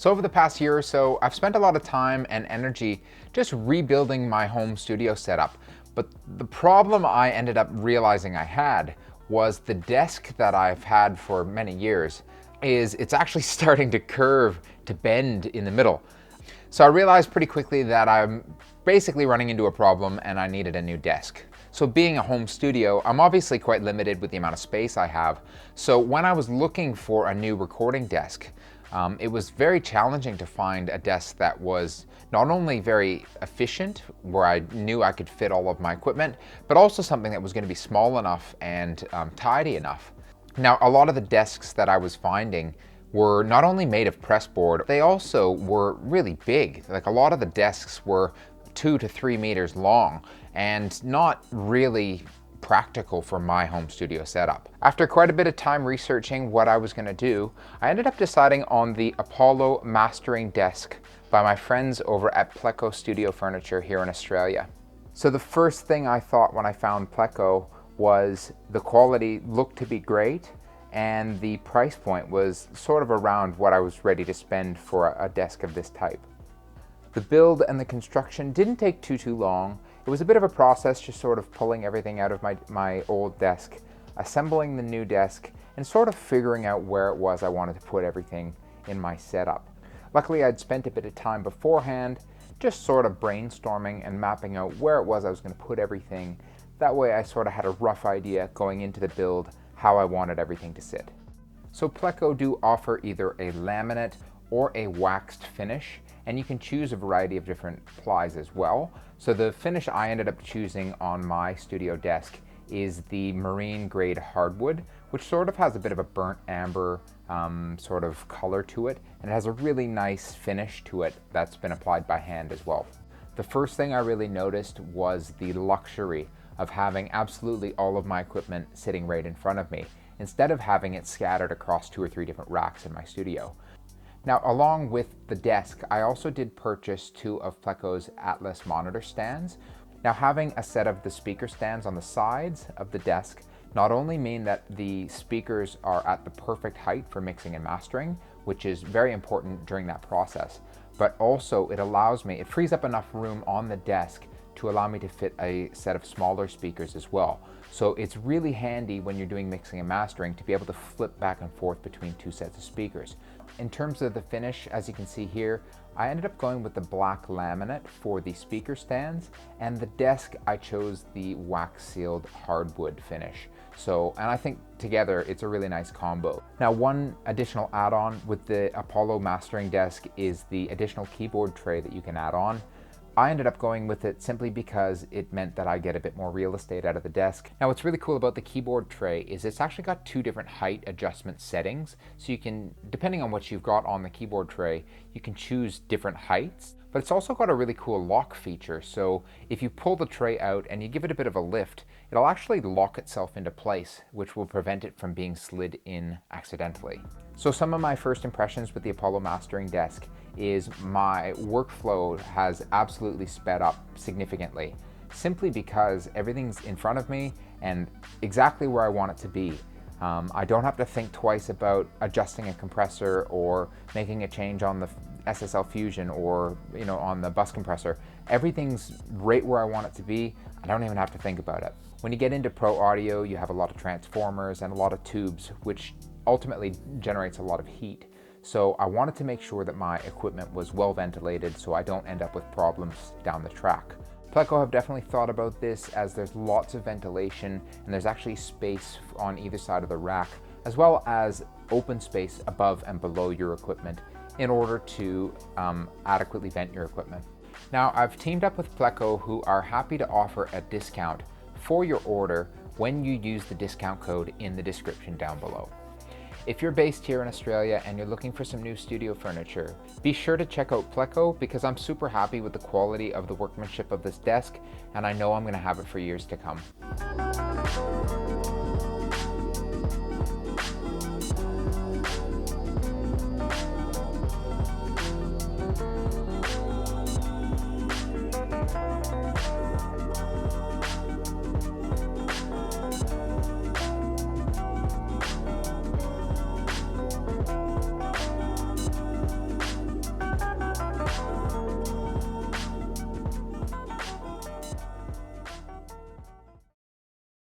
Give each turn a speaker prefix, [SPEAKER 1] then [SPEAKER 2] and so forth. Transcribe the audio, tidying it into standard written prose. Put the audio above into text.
[SPEAKER 1] So over the past year or so, I've spent a lot of time and energy just rebuilding my home studio setup. But the problem I ended up realizing I had was the desk that I've had for many years it's actually starting to curve, to bend in the middle. So I realized pretty quickly that I'm basically running into a problem and I needed a new desk. So being a home studio, I'm obviously quite limited with the amount of space I have. So when I was looking for a new recording desk, it was very challenging to find a desk that was not only very efficient, where I knew I could fit all of my equipment, but also something that was going to be small enough and tidy enough. Now, a lot of the desks that I was finding were not only made of pressboard, they also were really big. Like a lot of the desks were 2 to 3 meters long and not really practical for my home studio setup. After quite a bit of time researching what I was going to do, I ended up deciding on the Apollo mastering desk by my friends over at Pleko Studio Furniture here in Australia. So the first thing I thought when I found Pleko was the quality looked to be great and the price point was sort of around what I was ready to spend for a desk of this type. The build and the construction didn't take too long. It was a bit of a process, just sort of pulling everything out of my old desk, assembling the new desk, and sort of figuring out where it was I wanted to put everything in my setup. Luckily, I'd spent a bit of time beforehand, just sort of brainstorming and mapping out where it was I was going to put everything. That way I sort of had a rough idea going into the build how I wanted everything to sit. So Pleko do offer either a laminate or a waxed finish, and you can choose a variety of different plies as well. So the finish I ended up choosing on my studio desk is the marine grade hardwood, which sort of has a bit of a burnt amber sort of color to it, and it has a really nice finish to it that's been applied by hand as well. The first thing I really noticed was the luxury of having absolutely all of my equipment sitting right in front of me, instead of having it scattered across 2 or 3 different racks in my studio. Now, along with the desk, I also did purchase 2 of Pleko's Atlas monitor stands. Now, having a set of the speaker stands on the sides of the desk not only mean that the speakers are at the perfect height for mixing and mastering, which is very important during that process, but also it frees up enough room on the desk to allow me to fit a set of smaller speakers as well. So it's really handy when you're doing mixing and mastering to be able to flip back and forth between 2 sets of speakers. In terms of the finish, as you can see here, I ended up going with the black laminate for the speaker stands, and the desk I chose the wax sealed hardwood finish. And I think together it's a really nice combo. Now, one additional add-on with the Apollo mastering desk is the additional keyboard tray that you can add on. I ended up going with it simply because it meant that I get a bit more real estate out of the desk. Now, what's really cool about the keyboard tray is it's actually got 2 different height adjustment settings. So you can, depending on what you've got on the keyboard tray, you can choose different heights. But it's also got a really cool lock feature. So if you pull the tray out and you give it a bit of a lift, it'll actually lock itself into place, which will prevent it from being slid in accidentally. So some of my first impressions with the Apollo mastering desk is my workflow has absolutely sped up significantly, simply because everything's in front of me and exactly where I want it to be. I don't have to think twice about adjusting a compressor or making a change on the SSL Fusion or on the bus compressor. Everything's right where I want it to be. I don't even have to think about it. When you get into pro audio, you have a lot of transformers and a lot of tubes, which ultimately generates a lot of heat. So I wanted to make sure that my equipment was well ventilated so I don't end up with problems down the track. Pleko have definitely thought about this, as there's lots of ventilation and there's actually space on either side of the rack, as well as open space above and below your equipment in order to adequately vent your equipment. Now, I've teamed up with Pleko, who are happy to offer a discount for your order when you use the discount code in the description down below. If you're based here in Australia and you're looking for some new studio furniture, be sure to check out Pleko, because I'm super happy with the quality of the workmanship of this desk, and I know I'm going to have it for years to come.